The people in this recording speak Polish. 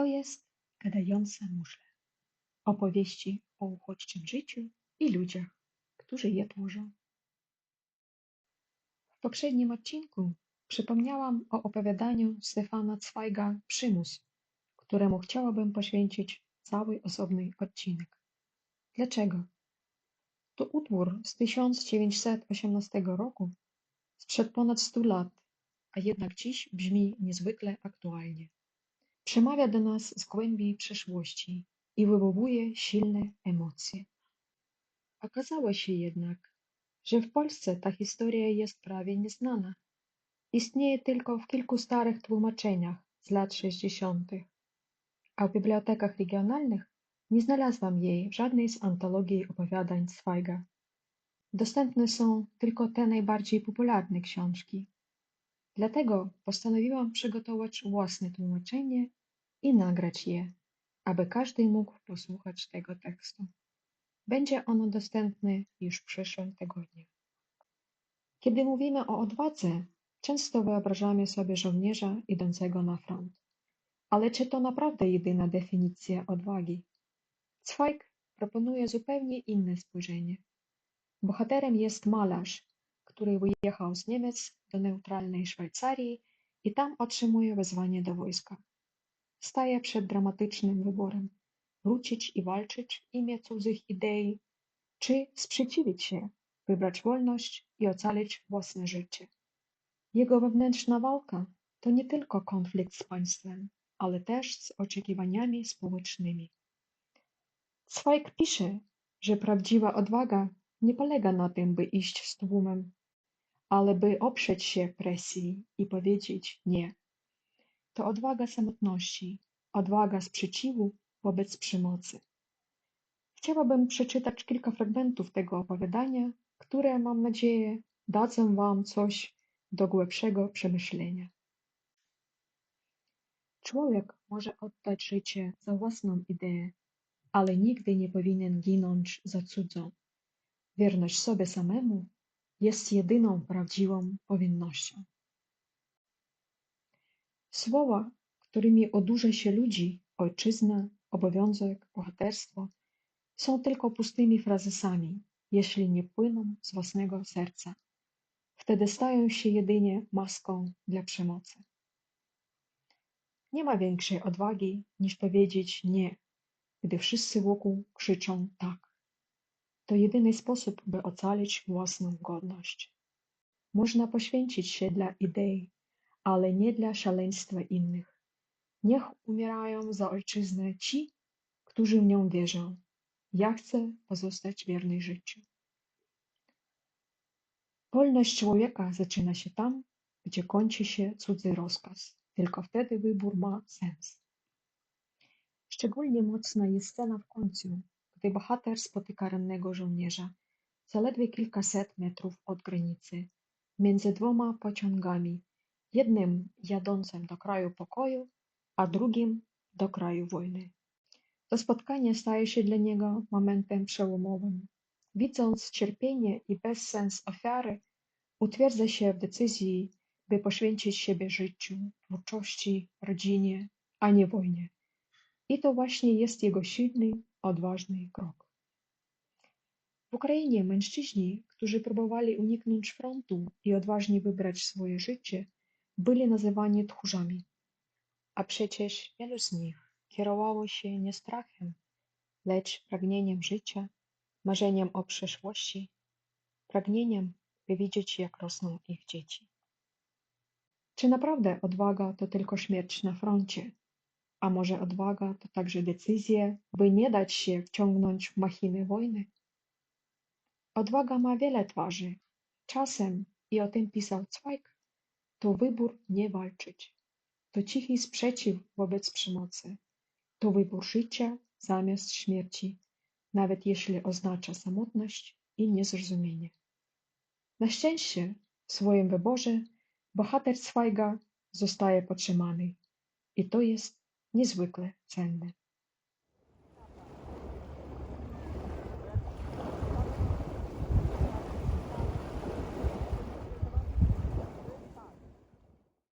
To jest Gadająca muszla. Opowieści o uchodźczym życiu i ludziach, którzy je tworzą. W poprzednim odcinku przypomniałam o opowiadaniu Stefana Zweig'a „Przymus”, któremu chciałabym poświęcić cały osobny odcinek. Dlaczego? To utwór z 1918 roku, sprzed ponad 100 lat, a jednak dziś brzmi niezwykle aktualnie. Przemawia do nas z głębi przeszłości i wywołuje silne emocje. Okazało się jednak, że w Polsce ta historia jest prawie nieznana. Istnieje tylko w kilku starych tłumaczeniach z lat 60., a w bibliotekach regionalnych nie znalazłam jej w żadnej z antologii opowiadań Zweig'a. Dostępne są tylko te najbardziej popularne książki. Dlatego postanowiłam przygotować własne tłumaczenie i nagrać je, aby każdy mógł posłuchać tego tekstu. Będzie ono dostępne już w przyszłym tygodniu. Kiedy mówimy o odwadze, często wyobrażamy sobie żołnierza idącego na front. Ale czy to naprawdę jedyna definicja odwagi? Zweig proponuje zupełnie inne spojrzenie. Bohaterem jest malarz, który wyjechał z Niemiec do neutralnej Szwajcarii i tam otrzymuje wezwanie do wojska. Staje przed dramatycznym wyborem: wrócić i walczyć w imię cudzych idei, czy sprzeciwić się, wybrać wolność i ocalić własne życie. Jego wewnętrzna walka to nie tylko konflikt z państwem, ale też z oczekiwaniami społecznymi. Zweig pisze, że prawdziwa odwaga nie polega na tym, by iść z tłumem, ale by oprzeć się presji i powiedzieć nie. To odwaga samotności, odwaga sprzeciwu wobec przemocy. Chciałabym przeczytać kilka fragmentów tego opowiadania, które, mam nadzieję, dadzą wam coś do głębszego przemyślenia. Człowiek może oddać życie za własną ideę, ale nigdy nie powinien ginąć za cudzą. Wierność sobie samemu jest jedyną prawdziwą powinnością. Słowa, którymi odurza się ludzi, ojczyzna, obowiązek, bohaterstwo, są tylko pustymi frazesami, jeśli nie płyną z własnego serca. Wtedy stają się jedynie maską dla przemocy. Nie ma większej odwagi niż powiedzieć nie, gdy wszyscy wokół krzyczą tak. To jedyny sposób, by ocalić własną godność. Można poświęcić się dla idei, ale nie dla szaleństwa innych. Niech umierają za ojczyznę ci, którzy w nią wierzą. Ja chcę pozostać wierny życiu. Wolność człowieka zaczyna się tam, gdzie kończy się cudzy rozkaz. Tylko wtedy wybór ma sens. Szczególnie mocna jest scena w końcu, gdy bohater spotyka rannego żołnierza, zaledwie kilkaset metrów od granicy, między dwoma pociągami, jednym jadącym do kraju pokoju, a drugim do kraju wojny. To spotkanie staje się dla niego momentem przełomowym. Widząc cierpienie i bezsens ofiary, utwierdza się w decyzji, by poświęcić siebie życiu, twórczości, rodzinie, a nie wojnie. I to właśnie jest jego silny, odważny krok. W Ukrainie mężczyźni, którzy próbowali uniknąć frontu i odważnie wybrać swoje życie, byli nazywani tchórzami. A przecież wielu z nich kierowało się nie strachem, lecz pragnieniem życia, marzeniem o przyszłości, pragnieniem, by widzieć, jak rosną ich dzieci. Czy naprawdę odwaga to tylko śmierć na froncie? A może odwaga to także decyzja, by nie dać się wciągnąć w machiny wojny? Odwaga ma wiele twarzy. Czasem, i o tym pisał Zweig, to wybór nie walczyć. To cichy sprzeciw wobec przemocy. To wybór życia zamiast śmierci, nawet jeśli oznacza samotność i niezrozumienie. Na szczęście w swoim wyborze bohater Zweig'a zostaje podtrzymany i to jest niezwykle cenne.